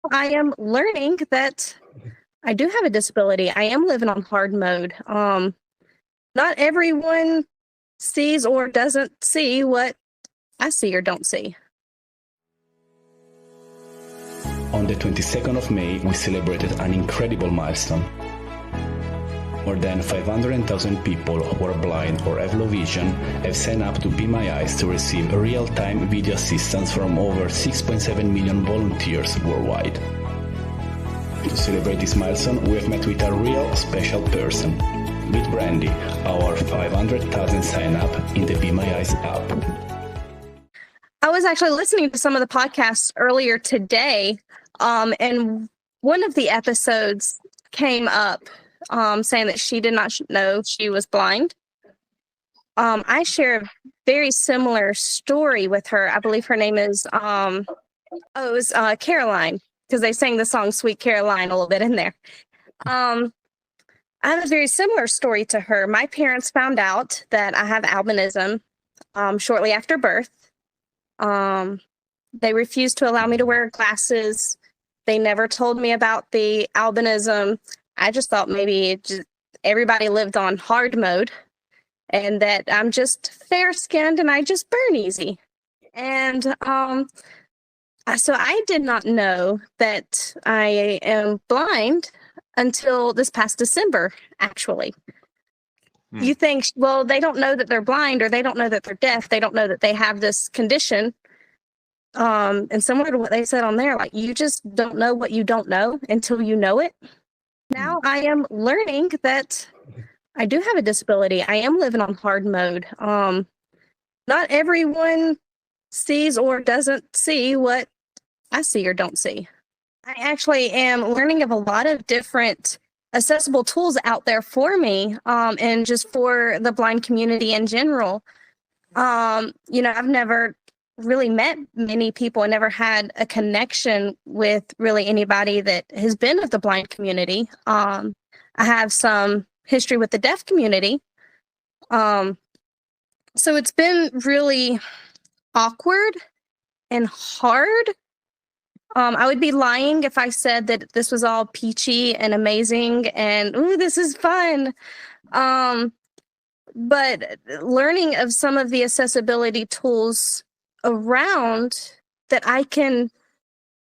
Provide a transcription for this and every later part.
I am learning that I do have a disability. I am living on hard mode. Not everyone sees or doesn't see what I see or don't see. On the 22nd of May, we celebrated an incredible milestone. More than 500,000 people who are blind or have low vision have signed up to Be My Eyes to receive real-time video assistance from over 6.7 million volunteers worldwide. To celebrate this milestone, we have met with a real special person. Meet Brandy, our 500,000 sign-up in the Be My Eyes app. I was actually listening to some of the podcasts earlier today, and one of the episodes came up saying that she did not know she was blind. I share a very similar story with her. I believe her name is Caroline, because they sang the song Sweet Caroline a little bit in there. I have a very similar story to her. My parents found out that I have albinism shortly after birth. They refused to allow me to wear glasses. They never told me about the albinism. I just thought maybe everybody lived on hard mode and that I'm just fair-skinned and I just burn easy. And so I did not know that I am blind until this past December, actually. You think, well, they don't know that they're blind or they don't know that they're deaf. They don't know that they have this condition. And similar to what they said on there, like, you just don't know what you don't know until you know it. Now I am learning that I do have a disability. I am living on hard mode. Not everyone sees or doesn't see what I see or don't see. I actually am learning of a lot of different accessible tools out there for me, and just for the blind community in general. I've never really met many people and never had a connection with really anybody that has been of the blind community. I have some history with the deaf community. So it's been really awkward and hard. I would be lying if I said that this was all peachy and amazing and, ooh, this is fun. But learning of some of the accessibility tools around that I can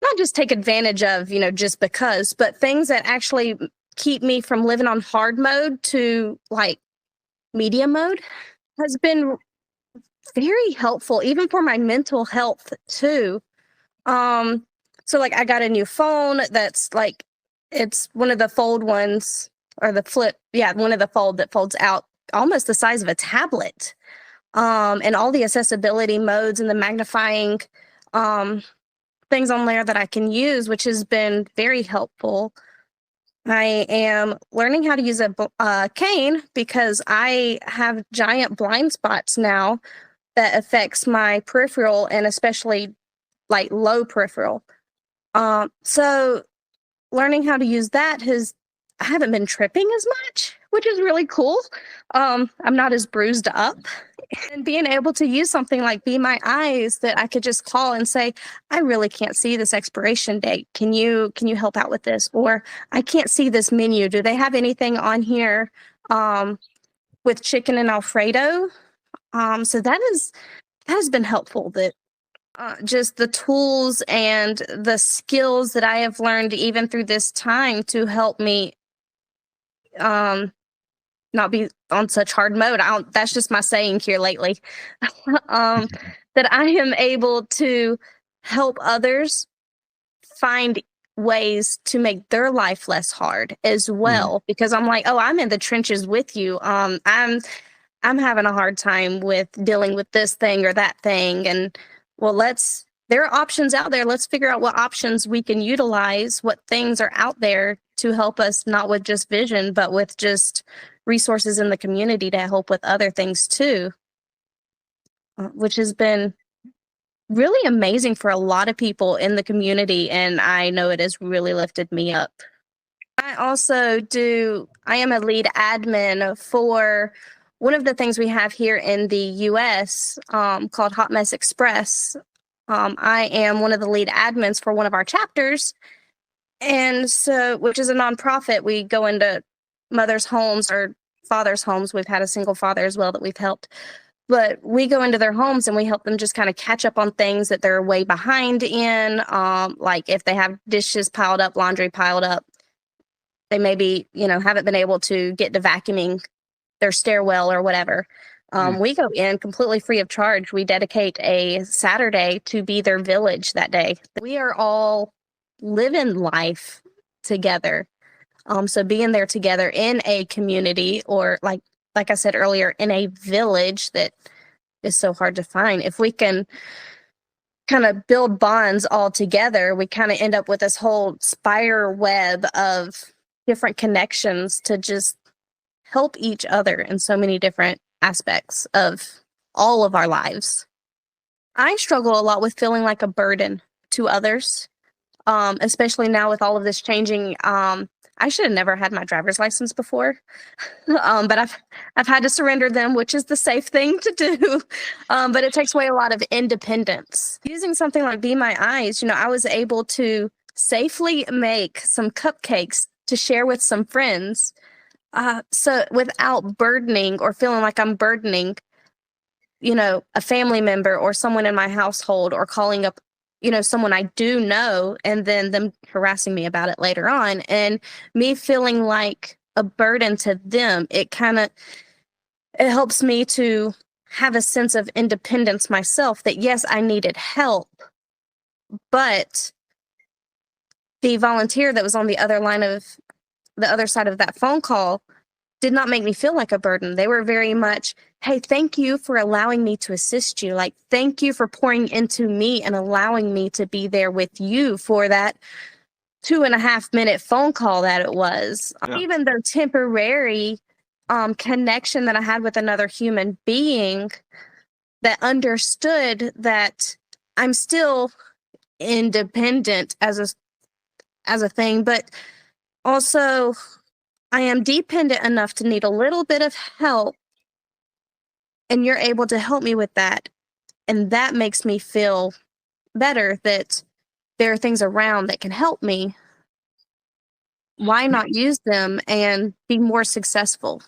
not just take advantage of, just because, but things that actually keep me from living on hard mode to like medium mode has been very helpful, even for my mental health too. So like I got a new phone that's like, it's one of the fold ones or the flip. Yeah. One of the fold that folds out almost the size of a tablet. And all the accessibility modes and the magnifying, things on there that I can use, which has been very helpful. I am learning how to use a cane because I have giant blind spots now that affects my peripheral and especially like low peripheral. So learning how to use that I haven't been tripping as much, which is really cool. I'm not as bruised up. And being able to use something like Be My Eyes that I could just call and say, I really can't see this expiration date. Can you help out with this? Or I can't see this menu. Do they have anything on here with chicken and Alfredo? So that has been helpful. That just the tools and the skills that I have learned even through this time to help me not be on such hard mode. That's just my saying here lately. That I am able to help others find ways to make their life less hard as well. Because I'm like, oh, I'm in the trenches with you. I'm having a hard time with dealing with this thing or that thing. And well, there are options out there. Let's figure out what options we can utilize, what things are out there to help us, not with just vision, but with just resources in the community to help with other things too, which has been really amazing for a lot of people in the community. And I know it has really lifted me up. I am a lead admin for one of the things we have here in the US called Hot Mess Express. I am one of the lead admins for one of our chapters. And so, which is a nonprofit, we go into mothers' homes or fathers' homes. We've had a single father as well that we've helped. But we go into their homes and we help them just kind of catch up on things that they're way behind in. Like if they have dishes piled up, laundry piled up, they maybe, haven't been able to get to vacuuming their stairwell or whatever. We go in completely free of charge. We dedicate a Saturday to be their village that day. We are all living life together. So being there together in a community, or like I said earlier, in a village that is so hard to find. If we can kind of build bonds all together, we kind of end up with this whole spider web of different connections to just help each other in so many different aspects of all of our lives. I struggle a lot with feeling like a burden to others, especially now with all of this changing. I should have never had my driver's license before, but I've had to surrender them, which is the safe thing to do. But it takes away a lot of independence. Using something like Be My Eyes, I was able to safely make some cupcakes to share with some friends. So without burdening or feeling like I'm burdening, a family member or someone in my household, or calling up, someone I do know and then them harassing me about it later on and me feeling like a burden to them. It helps me to have a sense of independence myself, that yes, I needed help, but the volunteer that was on the other side of that phone call did not make me feel like a burden. They were very much, hey, thank you for allowing me to assist you. Like, thank you for pouring into me and allowing me to be there with you for that 2.5-minute phone call that it was. Yeah. Even though temporary connection that I had with another human being that understood that I'm still independent as a thing, but also I am dependent enough to need a little bit of help, and you're able to help me with that. And that makes me feel better that there are things around that can help me. Why not use them and be more successful?